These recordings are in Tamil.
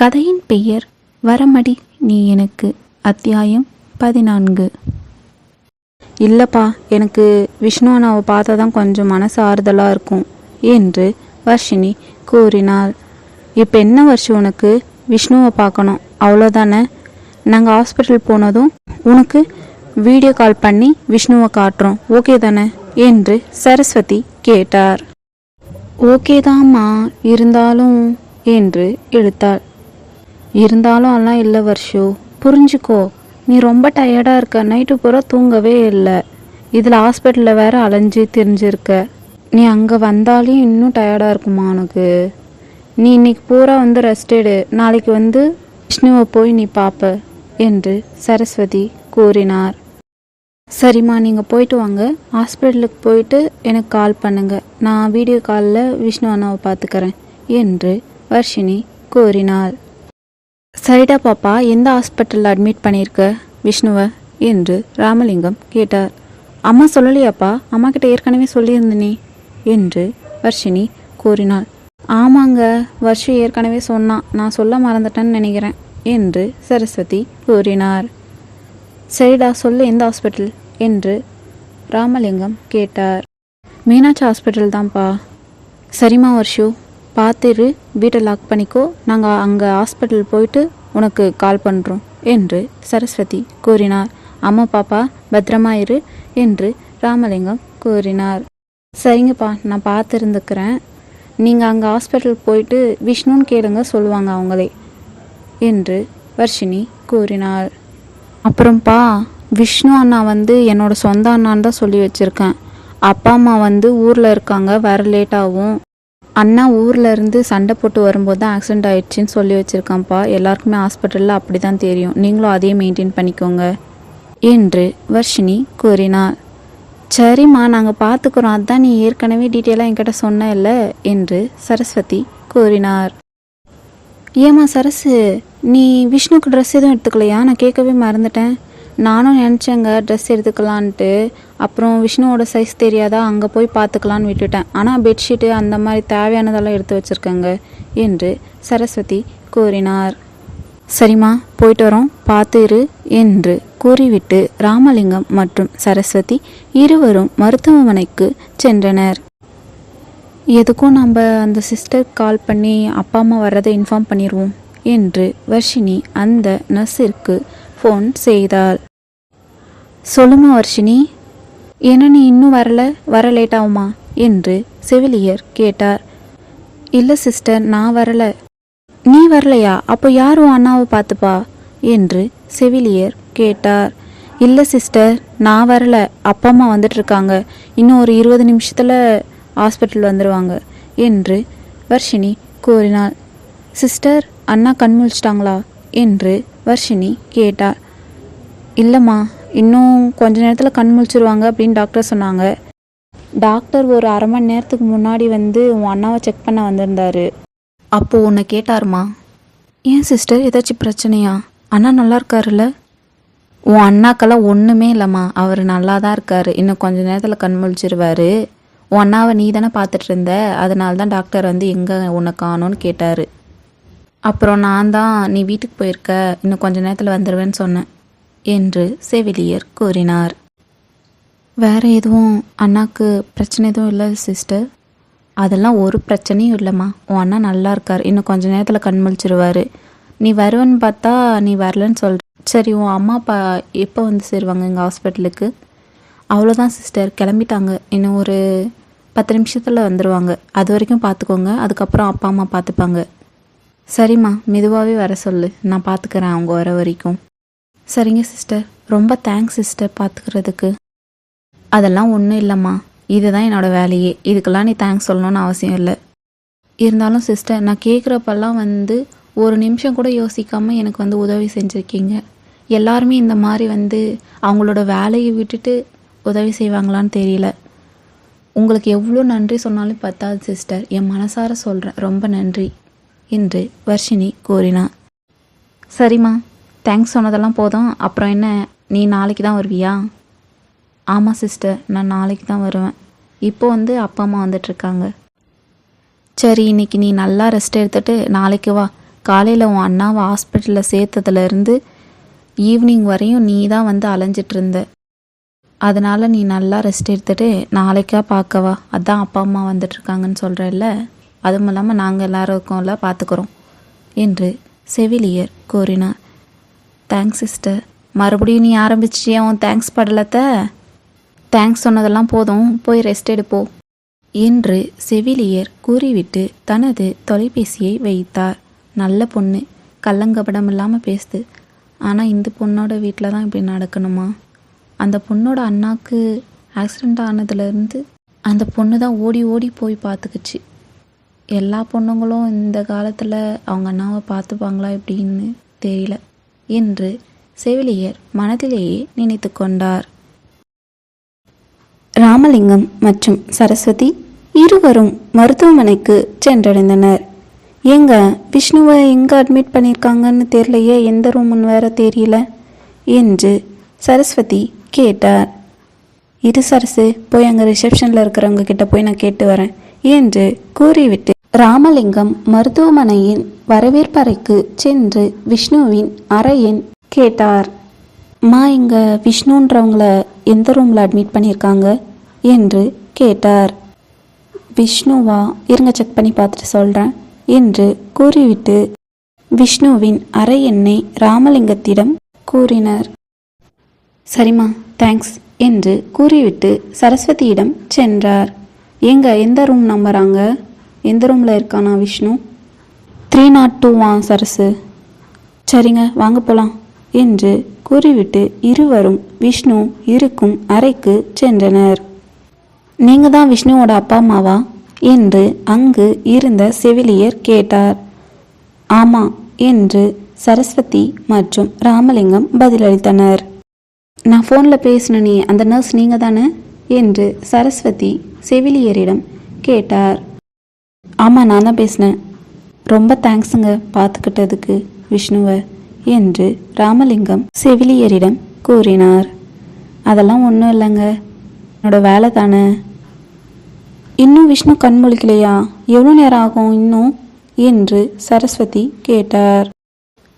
கதையின் பெயர் வரமடி நீ எனக்கு. அத்தியாயம் 14. இல்லைப்பா, எனக்கு விஷ்ணு அண்ணாவை பார்த்தா தான் கொஞ்சம் மனசு ஆறுதலாக இருக்கும் என்று வர்ஷினி கூறினாள். இப்போ என்ன வருஷம், உனக்கு விஷ்ணுவை பார்க்கணும் அவ்வளோதானே? நாங்கள் ஹாஸ்பிட்டல் போனதும் உனக்கு வீடியோ கால் பண்ணி விஷ்ணுவை காட்டுறோம், ஓகே தானே என்று சரஸ்வதி கேட்டார். ஓகே தான்மா, இருந்தாலும் என்று இழுத்தாள். இருந்தாலும் எல்லாம் இல்லை வர்ஷு, புரிஞ்சுக்கோ. நீ ரொம்ப டயர்டாக இருக்க, நைட்டு பூரா தூங்கவே இல்லை. இதில் ஹாஸ்பிட்டலில் வேற அலைஞ்சி தெரிஞ்சிருக்க. நீ அங்கே வந்தாலும் இன்னும் டயர்டாக இருக்குமா உனக்கு? நீ இன்னைக்கு பூரா ரெஸ்ட் எடு, நாளைக்கு விஷ்ணுவை போய் நீ பார்ப்ப என்று சரஸ்வதி கூறினார். சரிம்மா, நீங்கள் போயிட்டு வாங்க. ஹாஸ்பிட்டலுக்கு போயிட்டு எனக்கு கால் பண்ணுங்க, நான் வீடியோ காலில் விஷ்ணு அண்ணாவை பார்த்துக்கிறேன் என்று வர்ஷினி கூறினாள். சரிடா பாப்பா, எந்த ஹாஸ்பிட்டலில் அட்மிட் பண்ணியிருக்க விஷ்ணுவை என்று ராமலிங்கம் கேட்டார். அம்மா சொல்லலையாப்பா? அம்மா கிட்ட ஏற்கனவே சொல்லியிருந்தனே என்று வர்ஷினி கூறினாள். ஆமாங்க, வர்ஷு ஏற்கனவே சொன்னான், நான் சொல்ல மறந்துட்டேன்னு நினைக்கிறேன் என்று சரஸ்வதி கூறினார். சரிடா சொல்லு, எந்த ஹாஸ்பிட்டல் என்று ராமலிங்கம் கேட்டார். மீனாட்சி ஹாஸ்பிட்டல் தான்ப்பா. சரிம்மா வர்ஷு, பார்த்துரு, வீட்டை லாக் பண்ணிக்கோ, நாங்கள் அங்கே ஹாஸ்பிட்டல் போயிட்டு உனக்கு கால் பண்ணுறோம் என்று சரஸ்வதி கூறினார். அம்மா பாப்பா பத்திரமா இரு என்று ராமலிங்கம் கூறினார். சரிங்கப்பா, நான் பார்த்து இருந்துக்கிறேன். நீங்கள் அங்கே ஹாஸ்பிட்டல் போயிட்டு விஷ்ணுன்னு கேளுங்க, சொல்லுவாங்க அவங்களே என்று வர்ஷினி கூறினாள். அப்புறம்ப்பா, விஷ்ணு அண்ணா என்னோட சொந்த அண்ணான்னு தான் சொல்லி வச்சுருக்கேன். அப்பா அம்மா ஊரில் இருக்காங்க, வர லேட்டாகும். அண்ணா ஊரில் இருந்து சண்டை போட்டு வரும்போது தான் ஆக்சிடெண்ட் ஆயிடுச்சின்னு சொல்லி வச்சுருக்கான்ப்பா. எல்லாருக்குமே ஹாஸ்பிட்டலில் அப்படி தான் தெரியும், நீங்களும் அதையே மெயின்டைன் பண்ணிக்கோங்க என்று வர்ஷினி கூறினார். சரிம்மா, நாங்கள் பார்த்துக்குறோம், அதுதான் நீ ஏற்கனவே டீட்டெயிலாக என்கிட்ட சொன்ன இல்லை என்று சரஸ்வதி கூறினார். ஏம்மா சரசு, நீ விஷ்ணுக்கு ட்ரெஸ் எதுவும் எடுத்துக்கலையா? நான் கேட்கவே மறந்துட்டேன். நானும் நினச்சேங்க ட்ரெஸ் எடுத்துக்கலான்ட்டு, அப்புறம் விஷ்ணுவோட சைஸ் தெரியாதா, அங்கே போய் பார்த்துக்கலான்னு விட்டுட்டேன். ஆனால் பெட்ஷீட்டு அந்த மாதிரி தேவையானதெல்லாம் எடுத்து வச்சுருக்கேங்க என்று சரஸ்வதி கூறினார். சரிம்மா, போயிட்டு வரோம், பார்த்துரு என்று கூறிவிட்டு ராமலிங்கம் மற்றும் சரஸ்வதி இருவரும் மருத்துவமனைக்கு சென்றனர். எதுக்கும் நம்ம அந்த சிஸ்டர் கால் பண்ணி அப்பா அம்மா வர்றதை இன்ஃபார்ம் பண்ணிடுவோம் என்று வர்ஷினி அந்த நர்ஸிற்கு ஃபோன் செய்தாள். சொல்லுமா வர்ஷினி, ஏன்னா நீ இன்னும் வர லேட் ஆகுமா என்று செவிலியர் கேட்டார். இல்லை சிஸ்டர், நான் வரலை. நீ வரலையா? அப்போ யாரும் அண்ணாவை பார்த்துப்பா என்று செவிலியர் கேட்டார். இல்லை சிஸ்டர், நான் வரலை, அப்பா அம்மா வந்துட்டுருக்காங்க, இன்னும் ஒரு 20 நிமிஷத்தில் ஹாஸ்பிட்டல் வந்துடுவாங்க என்று வர்ஷினி கூறினாள். சிஸ்டர், அண்ணா கண் முழிச்சிட்டாங்களா என்று வர்ஷினி கேட்டார். இல்லைம்மா, இன்னும் கொஞ்ச நேரத்தில் கண் முழிச்சிருவாங்க அப்படின்னு டாக்டர் சொன்னாங்க. டாக்டர் ஒரு அரை மணி நேரத்துக்கு முன்னாடி உன் அண்ணாவை செக் பண்ண வந்திருந்தாரு. அப்போது உன்னை கேட்டாருமா? ஏன் சிஸ்டர், ஏதாச்சும் பிரச்சனையா? அண்ணா நல்லா இருக்காருல்ல? உன் அண்ணாக்கெல்லாம் ஒன்றுமே இல்லைம்மா, அவர் நல்லா தான் இருக்கார், இன்னும் கொஞ்ச நேரத்தில் கண் முழிச்சிருவார். உன் அண்ணாவை நீ தானே பார்த்துட்டு இருந்த, அதனால தான் டாக்டர் எங்கே உன்னை காணோன்னு கேட்டார். அப்புறம் நான் தான் நீ வீட்டுக்கு போயிருக்க, இன்னும் கொஞ்ச நேரத்தில் வந்துடுவேன்னு சொன்னேன் என்று செவிலியர் கூறினார். வேறு எதுவும் அண்ணாக்கு பிரச்சனை எதுவும் இல்லை சிஸ்டர்? அதெல்லாம் ஒரு பிரச்சனையும் இல்லைம்மா, உன் அண்ணா நல்லா இருக்கார், இன்னும் கொஞ்ச நேரத்தில் கண் முழிச்சிருவார். நீ வருவேன்னு பார்த்தா நீ வரலன்னு சொல்கிற. சரி, உன் அம்மா அப்பா எப்போ சேருவாங்க எங்கள் ஹாஸ்பிட்டலுக்கு? அவ்வளோதான் சிஸ்டர், கிளம்பிட்டாங்க, இன்னும் ஒரு 10 நிமிஷத்தில் வந்துடுவாங்க. அது வரைக்கும் பார்த்துக்கோங்க, அதுக்கப்புறம் அப்பா அம்மா பார்த்துப்பாங்க. சரிம்மா, மெதுவாகவே வர சொல்லு, நான் பார்த்துக்கிறேன் அவங்க வர வரைக்கும். சரிங்க சிஸ்டர், ரொம்ப தேங்க்ஸ் சிஸ்டர் பார்த்துக்கிறதுக்கு. அதெல்லாம் ஒன்றும் இல்லைம்மா, இதுதான் என்னோடய வேலையே, இதுக்கெல்லாம் நீ தேங்க்ஸ் சொல்லணும்னு அவசியம் இல்லை. இருந்தாலும் சிஸ்டர், நான் கேட்குறப்பெல்லாம் ஒரு நிமிஷம் கூட யோசிக்காமல் எனக்கு உதவி செஞ்சுருக்கீங்க. எல்லாருமே இந்த மாதிரி அவங்களோட வேலையை விட்டுட்டு உதவி செய்வாங்களான்னு தெரியல. உங்களுக்கு எவ்வளோ நன்றி சொன்னாலும் பத்தாது சிஸ்டர், என் மனசார சொல்கிறேன், ரொம்ப நன்றி என்று வர்ஷினி கூறினார். சரிம்மா, தேங்க்ஸ் சொன்னதெல்லாம் போதும், அப்புறம் என்ன, நீ நாளைக்கு தான் வருவியா? ஆமாம் சிஸ்டர், நான் நாளைக்கு தான் வருவேன். இப்போ அப்பா அம்மா வந்துட்டுருக்காங்க. சரி, இன்னைக்கு நீ நல்லா ரெஸ்ட் எடுத்துகிட்டு நாளைக்கு வா, காலையில் உன் அண்ணாவை ஹாஸ்பிட்டலில் சேர்த்ததுலேருந்து ஈவினிங் வரையும் நீ தான் வந்து அலைஞ்சிட்டு இருந்த. அதனால் நீ நல்லா ரெஸ்ட் எடுத்துகிட்டு நாளைக்கா பார்க்கவா, அதான் அப்பா அம்மா வந்துட்டுருக்காங்கன்னு சொல்கிறல்ல, அதுவும் இல்லாமல் நாங்கள் எல்லாரும் இருக்கோம்ல, பார்த்துக்குறோம் என்று செவிலியர் கூறினார். Thanks sister. மறுபடியும் நீ ஆரம்பிச்சிட்டியா உன் தேங்க்ஸ் படலத்த? தேங்க்ஸ் சொன்னதெல்லாம் போதும், போய் ரெஸ்ட் எடுப்போ என்று செவிலியர் கூறிவிட்டு தனது தொலைபேசியை வைத்தார். நல்ல பொண்ணு, கள்ளங்கபடம் இல்லாமல் பேசுது. ஆனால் இந்த பொண்ணோட வீட்டில் தான் இப்படி நடக்கணுமா? அந்த பொண்ணோட அண்ணாக்கு ஆக்சிடெண்ட் ஆனதுலேருந்து அந்த பொண்ணு தான் ஓடி ஓடி போய் பார்த்துக்குச்சு. எல்லா பொண்ணுங்களும் இந்த காலத்தில் அவங்க அண்ணாவை பார்த்துப்பாங்களா இப்படின்னு தெரியல என்று செவிலியர் மனதிலேயே நினைத்து கொண்டார். ராமலிங்கம் மற்றும் சரஸ்வதி இருவரும் மருத்துவமனைக்கு சென்றடைந்தனர். எங்க விஷ்ணுவை எங்கே அட்மிட் பண்ணியிருக்காங்கன்னு தெரியலையே, எந்த ரூமுன்னு வேற தெரியல என்று சரஸ்வதி கேட்டார். இரு சரசு, போய் அங்கே ரிசப்ஷனில் இருக்கிறவங்க கிட்ட போய் நான் கேட்டு வரேன் என்று கூறிவிட்டு ராமலிங்கம் மருத்துவமனையின் வரவேற்பறைக்கு சென்று விஷ்ணுவின் அறையின் கேட்டார். இங்கே விஷ்ணுன்றவங்கள எந்த ரூமில் அட்மிட் பண்ணியிருக்காங்க என்று கேட்டார். விஷ்ணுவா, இருங்க செக் பண்ணி பார்த்துட்டு சொல்கிறேன் என்று கூறிவிட்டு விஷ்ணுவின் அறை எண்ணை ராமலிங்கத்திடம் கூறினார். சரிம்மா, தேங்க்ஸ் என்று கூறிவிட்டு சரஸ்வதியிடம் சென்றார். எங்க எந்த ரூம் நம்பராங்க, எந்த ரூமில் இருக்கானா விஷ்ணு? 302 சரசு. சரிங்க, வாங்க போகலாம் என்று கூறிவிட்டு இருவரும் விஷ்ணு இருக்கும் அறைக்கு சென்றனர். நீங்கள் தான் விஷ்ணுவோட அப்பா அம்மாவா என்று அங்கு இருந்த செவிலியர் கேட்டார். ஆமாம் என்று சரஸ்வதி மற்றும் ராமலிங்கம் பதிலளித்தனர். நான் ஃபோனில் பேசின அந்த நர்ஸ் நீங்கள் தானே என்று சரஸ்வதி செவிலியரிடம் கேட்டார். ஆமாம், நான் தான் பேசினேன். ரொம்ப தேங்க்ஸுங்க பார்த்துக்கிட்டதுக்கு விஷ்ணுவை என்று ராமலிங்கம் செவிலியரிடம் கூறினார். அதெல்லாம் ஒன்றும் இல்லைங்க, என்னோட வேலை தானே. இன்னும் விஷ்ணு கண் முழிக்கலையா? எவ்வளோ நேரம் ஆகும் இன்னும் என்று சரஸ்வதி கேட்டார்.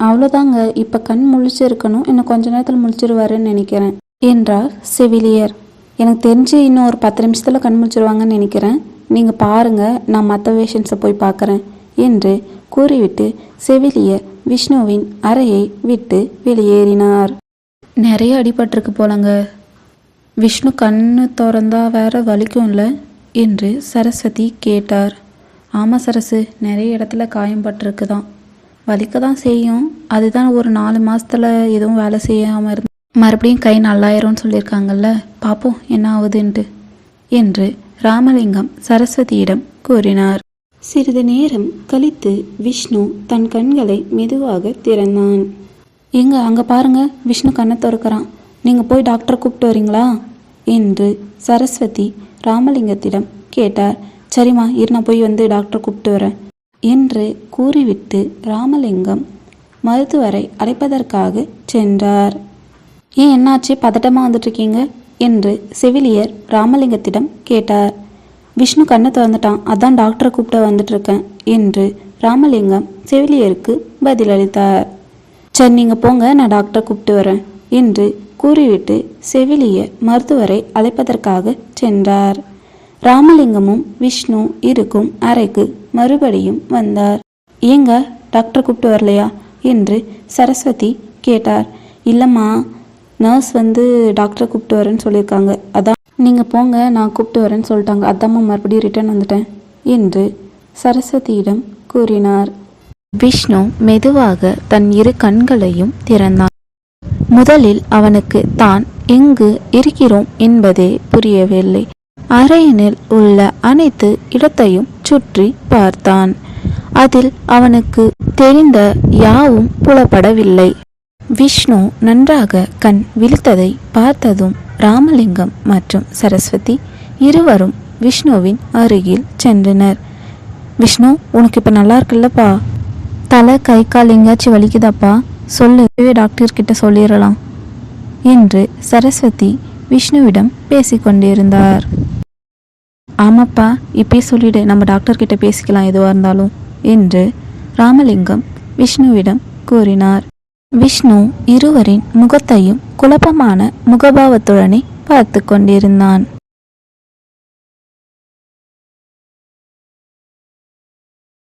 அவ்வளோதாங்க, இப்போ கண் முழிச்சிருக்கணும், இன்னும் கொஞ்ச நேரத்தில் முழிச்சிருவாருன்னு நினைக்கிறேன் என்றார் செவிலியர். எனக்கு தெரிஞ்சு இன்னும் ஒரு 10 நிமிஷத்தில் கண் முழிச்சிருவாங்கன்னு நினைக்கிறேன். நீங்கள் பாருங்கள், நான் மற்ற பேஷண்ட்ஸை போய் பார்க்குறேன் என்று கூறிவிட்டு செவிலியர் விஷ்ணுவின் அறையை விட்டு வெளியேறினார். நிறைய அடிபட்டிருக்கு போலங்க. விஷ்ணு கண்ணு திறந்தா வேற வலிக்கும்ல என்று சரஸ்வதி கேட்டார். ஆமாம் சரசு, நிறைய இடத்துல காயம் பட்டிருக்கு தான், வலிக்க தான் செய்யும். அதுதான் ஒரு 4 மாதத்தில் எதுவும் வேலை செய்யாமல் இருந்து மறுபடியும் கை நல்லாயிரும்னு சொல்லியிருக்காங்கல்ல, பார்ப்போம் என்ன ஆகுதுன்ட்டு என்று ராமலிங்கம் சரஸ்வதியிடம் கூறினார். சிறிது நேரம் கழித்து விஷ்ணு தன் கண்களை மெதுவாக திறந்தான். எங்க அங்கே பாருங்க, விஷ்ணு கண்ணை திறக்கிறான், நீங்கள் போய் டாக்டரை கூப்பிட்டு வரீங்களா என்று சரஸ்வதி ராமலிங்கத்திடம் கேட்டார். சரிம்மா, நான் போய் டாக்டரை கூப்பிட்டு வரேன் என்று கூறிவிட்டு ராமலிங்கம் மருத்துவரை அழைப்பதற்காக சென்றார். ஏன் என்னாச்சு, பதட்டமாக வந்துட்டுருக்கீங்க என்று செவிலியர் ராமலிங்கத்திடம் கேட்டார். விஷ்ணு கண்ணை திறந்துட்டான், அதான் டாக்டரை கூப்பிட்டு வந்துட்டுருக்கேன் என்று ராமலிங்கம் செவிலியருக்கு பதிலளித்தார். சரி நீங்கள் போங்க, நான் டாக்டரை கூப்பிட்டு வரேன் என்று கூறிவிட்டு செவிலியர் மருத்துவரை அழைப்பதற்காக சென்றார். ராமலிங்கமும் விஷ்ணு இருக்கும் அறைக்கு மறுபடியும் வந்தார். ஏங்க டாக்டர் கூப்பிட்டு வரலையா என்று சரஸ்வதி கேட்டார். இல்லைம்மா, நர்ஸ் டாக்டரை கூப்பிட்டு வரேன்னு சொல்லியிருக்காங்க, அதான் நீங்கள் போங்க நான் கூப்பிட்டு வரேன்னு சொல்லிட்டாங்க, அதாம்மா மறுபடியும் ரிட்டர்ன் வந்துட்டேன் என்று சரஸ்வதியிடம் கூறினார். விஷ்ணு மெதுவாக தன் 2 கண்களையும் திறந்தான். முதலில் அவனுக்கு தான் எங்கு இருக்கிறோம் என்பதே புரியவில்லை. அறையினில் உள்ள அனைத்து இடத்தையும் சுற்றி பார்த்தான். அதில் அவனுக்கு தெரிந்த யாவும் புலப்படவில்லை. விஷ்ணு நன்றாக கண் விழித்ததை பார்த்ததும் ராமலிங்கம் மற்றும் சரஸ்வதி இருவரும் விஷ்ணுவின் அருகில் சென்றனர். விஷ்ணு, உனக்கு இப்போ நல்லா இருக்குல்லப்பா? தலை கை கால் எங்கேயாச்சும் வலிக்குதாப்பா? சொல்லு, டாக்டர்கிட்ட சொல்லிடலாம் என்று சரஸ்வதி விஷ்ணுவிடம் பேசிக்கொண்டிருந்தார். ஆமாப்பா, இப்பயே சொல்லிடு, நம்ம டாக்டர்கிட்ட பேசிக்கலாம் எதுவாக இருந்தாலும் என்று ராமலிங்கம் விஷ்ணுவிடம் கூறினார். விஷ்ணு இருவரின் முகத்தையும் குழப்பமான முகபாவத்துடனே பார்த்து கொண்டிருந்தான்.